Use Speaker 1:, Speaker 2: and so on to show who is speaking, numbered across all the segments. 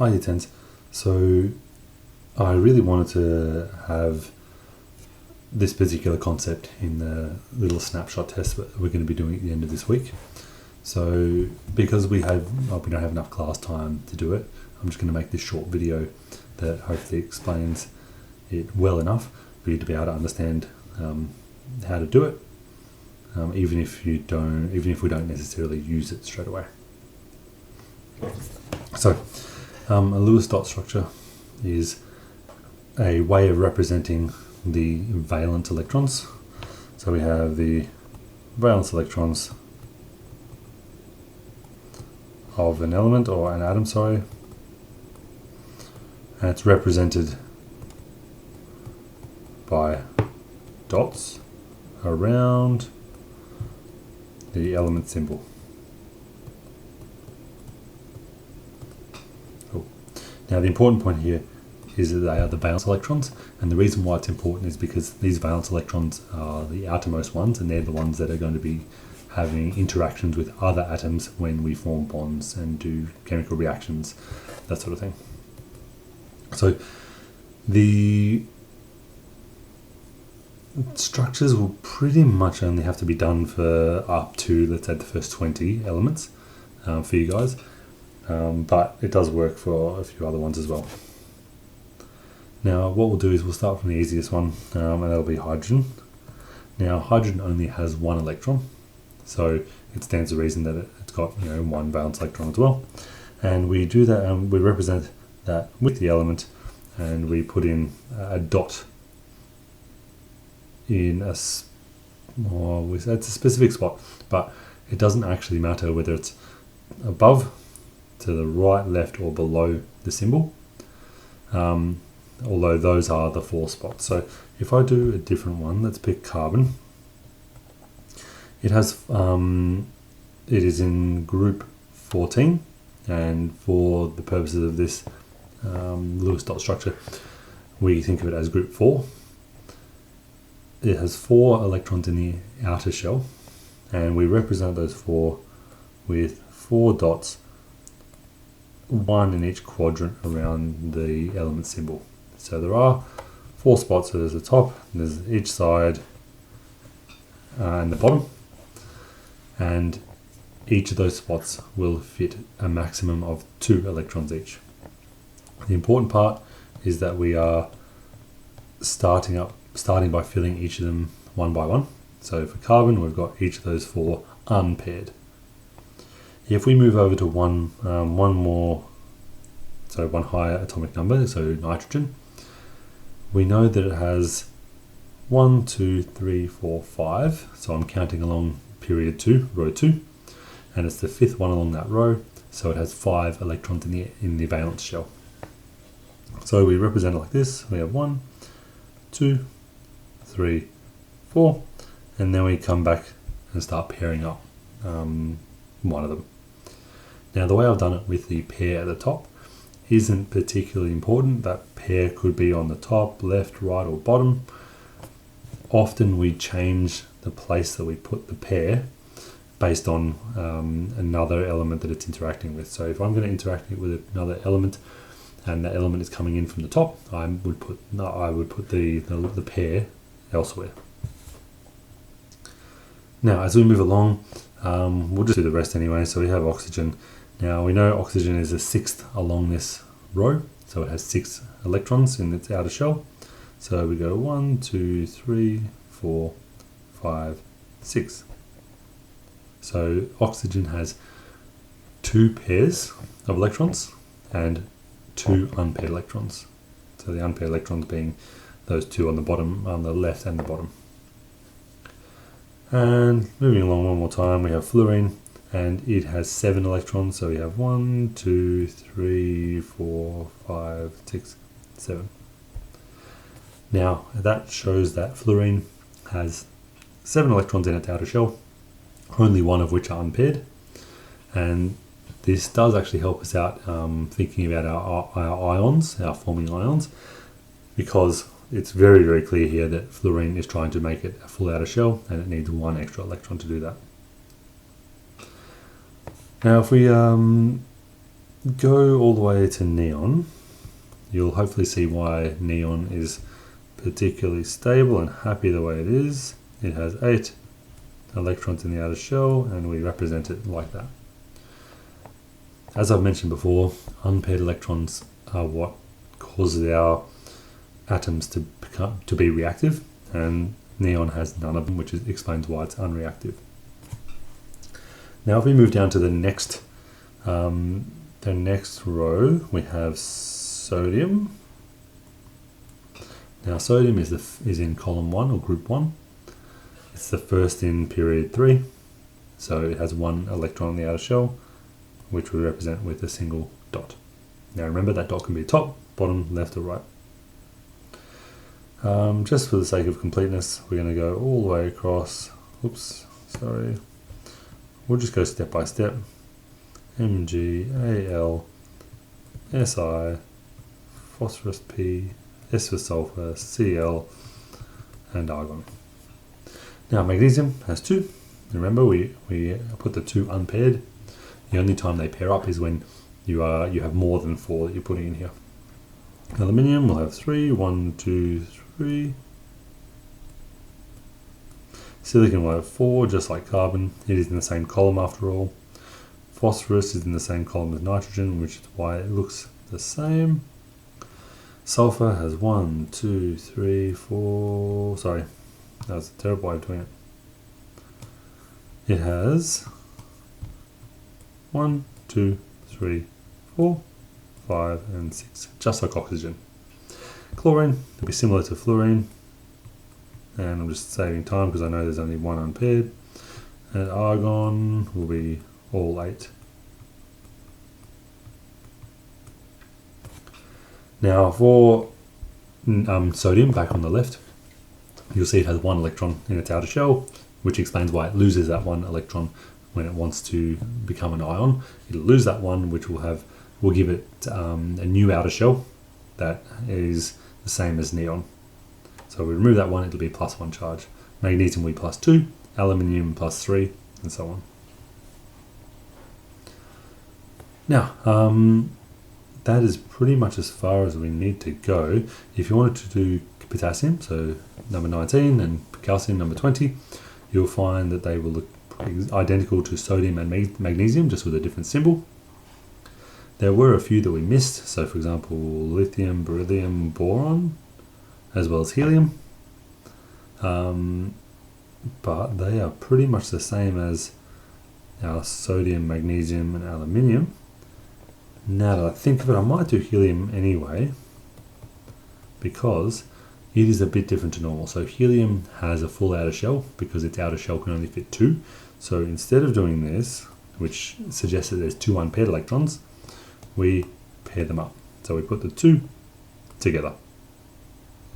Speaker 1: Hi Tens. So I really wanted to have this particular concept in the little snapshot test that we're going to be doing at the end of this week. So because we don't have enough class time to do it, I'm just going to make this short video that hopefully explains it well enough for you to be able to understand how to do it, even if we don't necessarily use it straight away. So a Lewis dot structure is a way of representing the valence electrons. So we have the valence electrons of an element or an atom, and it's represented by dots around the element symbol. Now the important point here is that they are the valence electrons, and the reason why it's important is because these valence electrons are the outermost ones, and they're the ones that are going to be having interactions with other atoms when we form bonds and do chemical reactions, that sort of thing. So the structures will pretty much only have to be done for up to, let's say, the first 20 elements for you guys. But it does work for a few other ones as well. Now what we'll do is we'll start from the easiest one, and that'll be hydrogen. Now hydrogen only has one electron, so it stands to reason that it's got one valence electron as well. And we do that, and we represent that with the element, and we put in a dot in it's a specific spot, but it doesn't actually matter whether it's above, to the right, left, or below the symbol, although those are the 4 spots. So if I do a different one, let's pick carbon. It has it is in group 14, and for the purposes of this Lewis dot structure, we think of it as group 4. It has 4 electrons in the outer shell, and we represent those 4 with 4 dots, 1 in each quadrant around the element symbol. So there are 4 spots. So there's the top, there's each side, and the bottom, and each of those spots will fit a maximum of 2 electrons each. The important part is that we are starting by filling each of them one by one. So for carbon, we've got each of those 4 unpaired. If we move over to one higher atomic number, so nitrogen, we know that it has 1, 2, 3, 4, 5. So I'm counting along period 2, row 2, and it's the 5th one along that row. So it has 5 electrons in the valence shell. So we represent it like this. We have 1, 2, 3, 4, and then we come back and start pairing up one of them. Now the way I've done it with the pair at the top isn't particularly important. That pair could be on the top, left, right, or bottom. Often we change the place that we put the pair based on another element that it's interacting with. So if I'm going to interact with another element, and that element is coming in from the top, I would put the pair elsewhere. Now as we move along, we'll just do the rest anyway. So we have oxygen. Now we know oxygen is the 6th along this row, so it has 6 electrons in its outer shell. So we go 1, 2, 3, 4, 5, 6. So oxygen has 2 pairs of electrons and 2 unpaired electrons. So the unpaired electrons being those 2 on the bottom, on the left and the bottom. And moving along one more time, we have fluorine, and it has 7 electrons. So we have 1, 2, 3, 4, 5, 6, 7. Now that shows that fluorine has 7 electrons in its outer shell, only 1 of which are unpaired. And this does actually help us out thinking about our ions, our forming ions, because it's very, very clear here that fluorine is trying to make it a full outer shell, and it needs 1 extra electron to do that. Now if we go all the way to neon, you'll hopefully see why neon is particularly stable and happy the way it is. It has 8 electrons in the outer shell, and we represent it like that. As I've mentioned before, unpaired electrons are what causes our atoms to be reactive, and neon has none of them, which explains why it's unreactive. Now if we move down to the next row, we have sodium. Now sodium is in column 1 or group 1. It's the first in period 3, so it has 1 electron in the outer shell, which we represent with a single dot. Now remember, that dot can be top, bottom, left or right. Just for the sake of completeness, we're going to go all the way across. Oops, sorry. We'll just go step by step. Mg, Al, Si, phosphorus P, S for sulfur, Cl, and argon. Now magnesium has 2. Remember, we put the 2 unpaired. The only time they pair up is when you have more than 4 that you're putting in here. Aluminium will have 3. 1, 2, 3. Silicon will have 4, just like carbon. It is in the same column after all. Phosphorus is in the same column as nitrogen, which is why it looks the same. Sulfur has 1, 2, 3, 4. Sorry, that was a terrible way of doing it. It has 1, 2, 3, 4, 5, and 6, just like oxygen. Chlorine will be similar to fluorine, and I'm just saving time because I know there's only 1 unpaired. And argon will be all 8. Now for sodium, back on the left, you'll see it has 1 electron in its outer shell, which explains why it loses that 1 electron when it wants to become an ion. It'll lose that 1, which will give it a new outer shell that is the same as neon. So we remove that 1, it'll be +1 charge. Magnesium will be +2, aluminium +3, and so on. Now, that is pretty much as far as we need to go. If you wanted to do potassium, so number 19, and calcium, number 20, you'll find that they will look identical to sodium and magnesium, just with a different symbol. There were a few that we missed, so for example, lithium, beryllium, boron, as well as helium. But they are pretty much the same as our sodium, magnesium, and aluminium. Now that I think of it, I might do helium anyway, because it is a bit different to normal. So helium has a full outer shell because its outer shell can only fit 2. So instead of doing this, which suggests that there's 2 unpaired electrons, we pair them up. So we put the 2 together.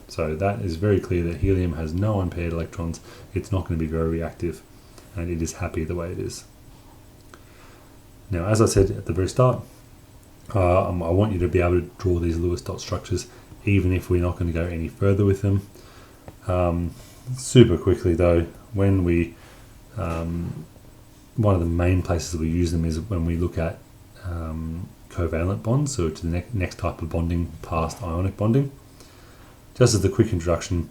Speaker 1: So that is very clear that helium has no unpaired electrons. It's not going to be very reactive, and it is happy the way it is. Now, as I said at the very start, I want you to be able to draw these Lewis dot structures, even if we're not going to go any further with them. Super quickly though, when we one of the main places we use them is when we look at covalent bonds, so it's the next type of bonding past ionic bonding. Just as a quick introduction,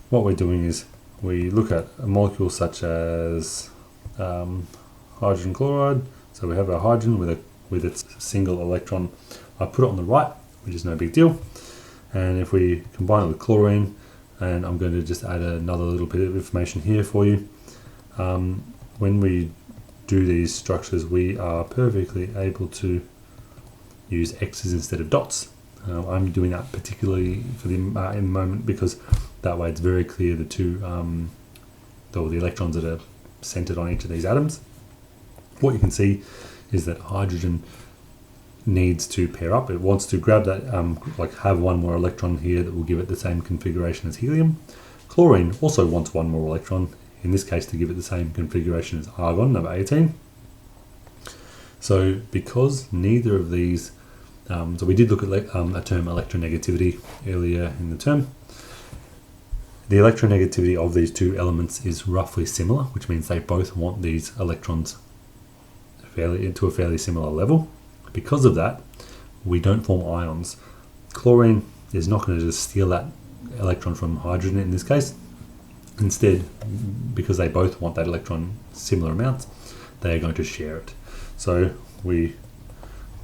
Speaker 1: what we're doing is we look at a molecule such as hydrogen chloride. So we have our hydrogen with its single electron. I put it on the right, which is no big deal. And if we combine it with chlorine, and I'm going to just add another little bit of information here for you. When we do these structures, we are perfectly able to use X's instead of dots. I'm doing that particularly for in the moment because that way it's very clear the electrons that are centered on each of these atoms. What you can see is that hydrogen needs to pair up. It wants to grab that, have 1 more electron here that will give it the same configuration as helium. Chlorine also wants 1 more electron, in this case to give it the same configuration as argon, number 18. So because neither of these, so we did look at a term electronegativity earlier in the term. The electronegativity of these 2 elements is roughly similar, which means they both want these electrons to a fairly similar level. Because of that, we don't form ions. Chlorine is not going to just steal that electron from hydrogen in this case. Instead, because they both want that electron similar amounts, they are going to share it. So we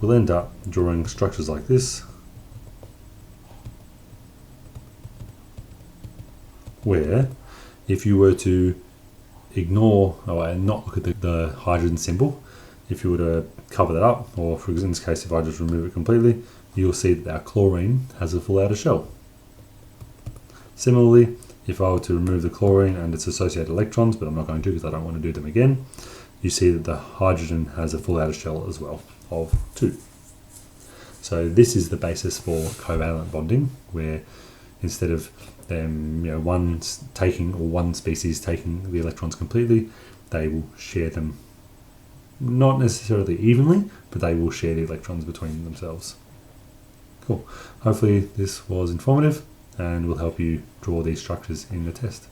Speaker 1: will end up drawing structures like this, where if you were to ignore or not look at the hydrogen symbol, if you were to cover that up, or for example in this case if I just remove it completely, you'll see that our chlorine has a full outer shell. Similarly, if I were to remove the chlorine and its associated electrons, but I'm not going to because I don't want to do them again, you see that the hydrogen has a full outer shell as well of 2. So this is the basis for covalent bonding, where instead of them, one species taking the electrons completely, they will share them, not necessarily evenly, but they will share the electrons between themselves. Cool. Hopefully this was informative and will help you draw these structures in the test.